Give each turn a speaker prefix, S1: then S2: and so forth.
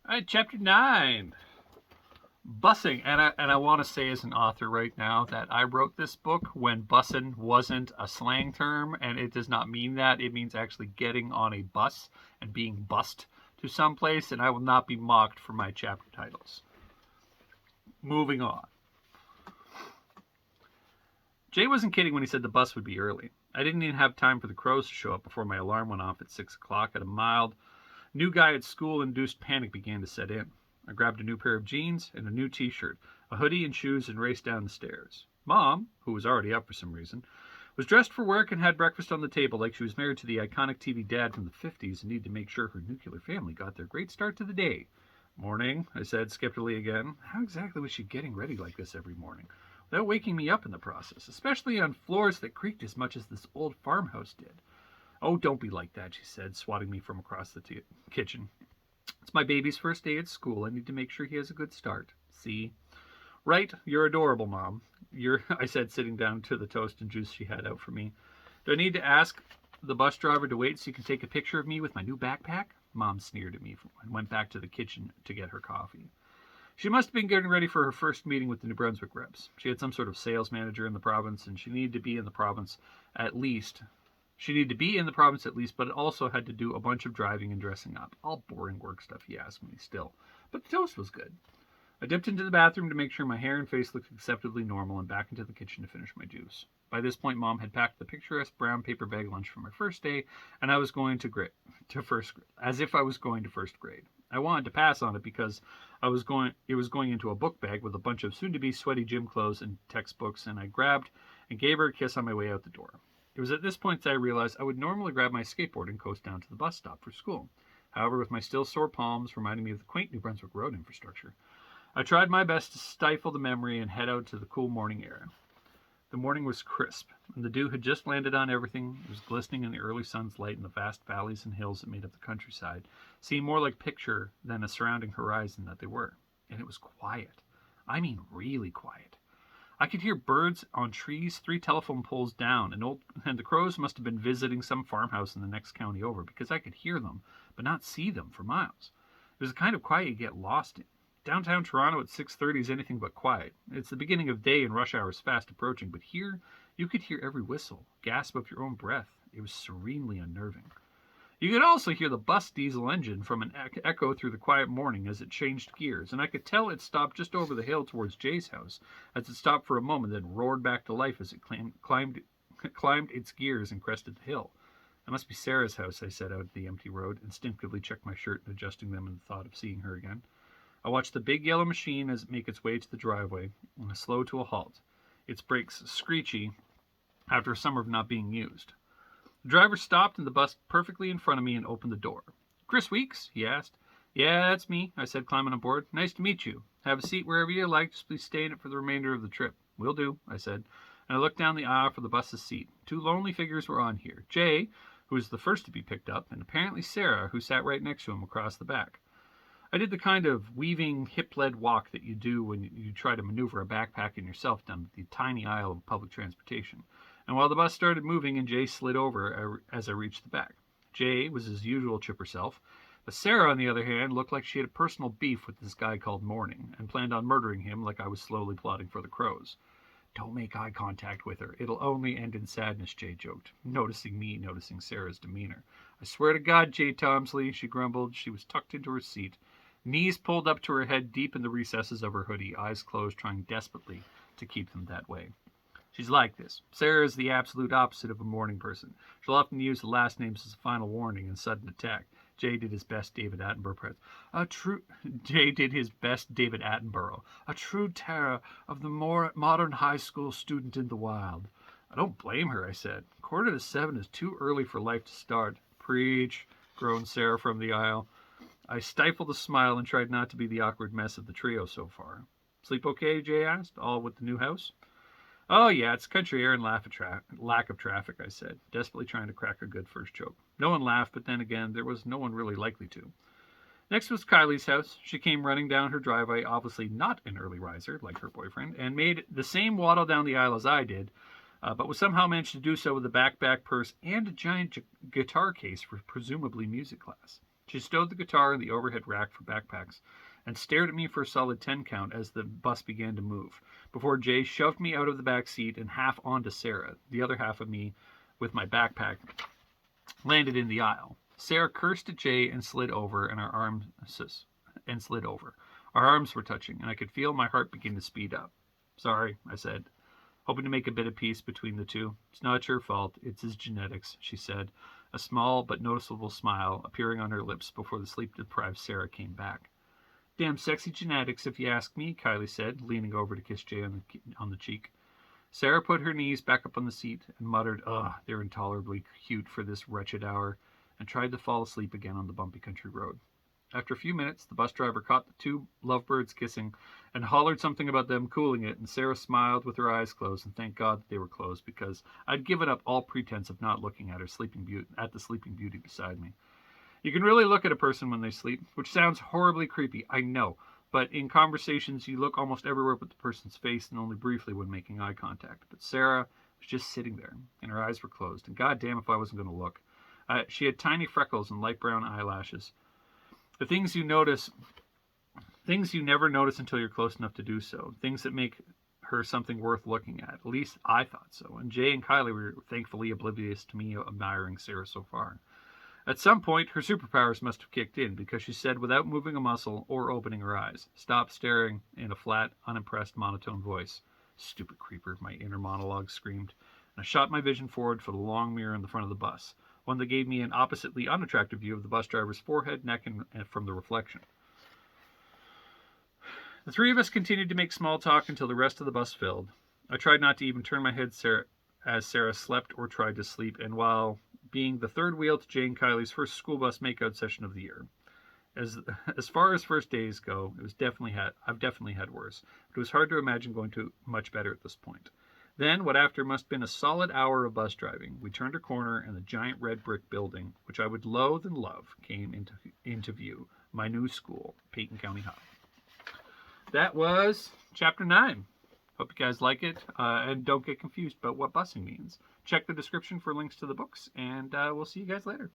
S1: All right, chapter 9. Bussing. And I want to say as an author right now that I wrote this book when bussing wasn't a slang term, and it does not mean that. It means actually getting on a bus and being bussed to someplace, and I will not be mocked for my chapter titles. Moving on. Jay wasn't kidding when he said the bus would be early. I didn't even have time for the crows to show up before my alarm went off at 6 o'clock. At a mild, new guy at school-induced panic began to set in. I grabbed a new pair of jeans and a new t-shirt, a hoodie and shoes, and raced down the stairs. Mom, who was already up for some reason, was dressed for work and had breakfast on the table like she was married to the iconic TV dad from the 50s and needed to make sure her nuclear family got their great start to the day. Morning, I said skeptically again. How exactly was she getting ready like this every morning, without waking me up in the process, especially on floors that creaked as much as this old farmhouse did? Oh, don't be like that, she said, swatting me from across the kitchen. It's my baby's first day at school. I need to make sure he has a good start. See? Right, you're adorable, Mom. I said, sitting down to the toast and juice she had out for me. Do I need to ask the bus driver to wait so you can take a picture of me with my new backpack? Mom sneered at me and went back to the kitchen to get her coffee. She must have been getting ready for her first meeting with the New Brunswick reps. She had some sort of sales manager in the province, and she needed to be in the province at least, but it also had to do a bunch of driving and dressing up. All boring work stuff, he asked me still. But the toast was good. I dipped into the bathroom to make sure my hair and face looked acceptably normal and back into the kitchen to finish my juice. By this point, Mom had packed the picturesque brown paper bag lunch for my first day, and I was going as if I was going to first grade. I wanted to pass on it because it was going into a book bag with a bunch of soon-to-be sweaty gym clothes and textbooks, and I grabbed and gave her a kiss on my way out the door. It was at this point that I realized I would normally grab my skateboard and coast down to the bus stop for school. However, with my still sore palms reminding me of the quaint New Brunswick road infrastructure, I tried my best to stifle the memory and head out to the cool morning air. The morning was crisp, and the dew had just landed on everything. It was glistening in the early sun's light, and the vast valleys and hills that made up the countryside seemed more like picture than a surrounding horizon that they were. And it was quiet. I mean really quiet. I could hear birds on trees 3 telephone poles down, and the crows must have been visiting some farmhouse in the next county over, because I could hear them, but not see them for miles. It was the kind of quiet you get lost in. Downtown Toronto at 6:30 is anything but quiet. It's the beginning of day and rush hour is fast approaching, but here you could hear every whistle, gasp of your own breath. It was serenely unnerving. You could also hear the bus diesel engine from an echo through the quiet morning as it changed gears, and I could tell it stopped just over the hill towards Jay's house, as it stopped for a moment, then roared back to life as it climbed its gears and crested the hill. That must be Sarah's house, I said out at the empty road, instinctively checked my shirt and adjusting them in the thought of seeing her again. I watched the big yellow machine as it made its way to the driveway, and slow to a halt, its brakes screechy after a summer of not being used. The driver stopped in the bus perfectly in front of me and opened the door. Chris Weeks? He asked. Yeah, that's me, I said, climbing aboard. Nice to meet you. Have a seat wherever you like. Just please stay in it for the remainder of the trip. Will do, I said, and I looked down the aisle for the bus's seat. 2 lonely figures were on here. Jay, who was the first to be picked up, and apparently Sarah, who sat right next to him across the back. I did the kind of weaving, hip-led walk that you do when you try to maneuver a backpack and yourself down the tiny aisle of public transportation. And while the bus started moving and Jay slid over as I reached the back. Jay was his usual chipper self, but Sarah, on the other hand, looked like she had a personal beef with this guy called Morning and planned on murdering him like I was slowly plotting for the crows. Don't make eye contact with her. It'll only end in sadness, Jay joked, noticing Sarah's demeanor. I swear to God, Jay Tomsley, she grumbled. She was tucked into her seat, knees pulled up to her head deep in the recesses of her hoodie, eyes closed, trying desperately to keep them that way. She's like this. Sarah is the absolute opposite of a morning person. She'll often use the last names as a final warning and sudden attack. Jay did his best David Attenborough. A true terror of the more modern high school student in the wild. I don't blame her, I said. 6:45 is too early for life to start. Preach, groaned Sarah from the aisle. I stifled a smile and tried not to be the awkward mess of the trio so far. Sleep okay, Jay asked, all with the new house? Oh, yeah, it's country air and lack of traffic, I said, desperately trying to crack a good first joke. No one laughed, but then again, there was no one really likely to. Next was Kylie's house. She came running down her driveway, obviously not an early riser, like her boyfriend, and made the same waddle down the aisle as I did, but was somehow managed to do so with a backpack, purse, and a giant guitar case for presumably music class. She stowed the guitar in the overhead rack for backpacks and stared at me for a solid 10 count as the bus began to move, before Jay shoved me out of the back seat and half onto Sarah. The other half of me, with my backpack, landed in the aisle. Sarah cursed at Jay and slid over, and our arms were touching, and I could feel my heart begin to speed up. Sorry, I said, hoping to make a bit of peace between the two. It's not your fault. It's his genetics, she said, a small but noticeable smile appearing on her lips before the sleep-deprived Sarah came back. Damn sexy genetics, if you ask me, Kylie said, leaning over to kiss Jay on the cheek. Sarah put her knees back up on the seat and muttered, "Ugh, they're intolerably cute for this wretched hour," and tried to fall asleep again on the bumpy country road. After a few minutes, the bus driver caught the two lovebirds kissing and hollered something about them cooling it, and Sarah smiled with her eyes closed and thanked God that they were closed because I'd given up all pretense of not looking at the Sleeping Beauty beside me. You can really look at a person when they sleep, which sounds horribly creepy, I know, but in conversations you look almost everywhere but the person's face and only briefly when making eye contact. But Sarah was just sitting there, and her eyes were closed, and goddamn if I wasn't going to look. She had tiny freckles and light brown eyelashes. The things you never notice until you're close enough to do so. Things that make her something worth looking at. At least I thought so. And Jay and Kylie were thankfully oblivious to me admiring Sarah so far. At some point, her superpowers must have kicked in because she said without moving a muscle or opening her eyes, "Stop staring," in a flat, unimpressed, monotone voice. Stupid creeper, my inner monologue screamed. And I shot my vision forward for the long mirror in the front of the bus, one that gave me an oppositely unattractive view of the bus driver's forehead, neck, and from the reflection. The three of us continued to make small talk until the rest of the bus filled. I tried not to even turn my head as Sarah slept or tried to sleep, and while being the third wheel to Jay and Kylie's first school bus makeout session of the year. As far as first days go, I've definitely had worse, but it was hard to imagine going to much better at this point. Then, what after must have been a solid hour of bus driving, we turned a corner and the giant red brick building, which I would loathe and love, came into view. My new school, Peyton County High. That was Chapter 9. Hope you guys like it, and don't get confused about what busing means. Check the description for links to the books, and we'll see you guys later.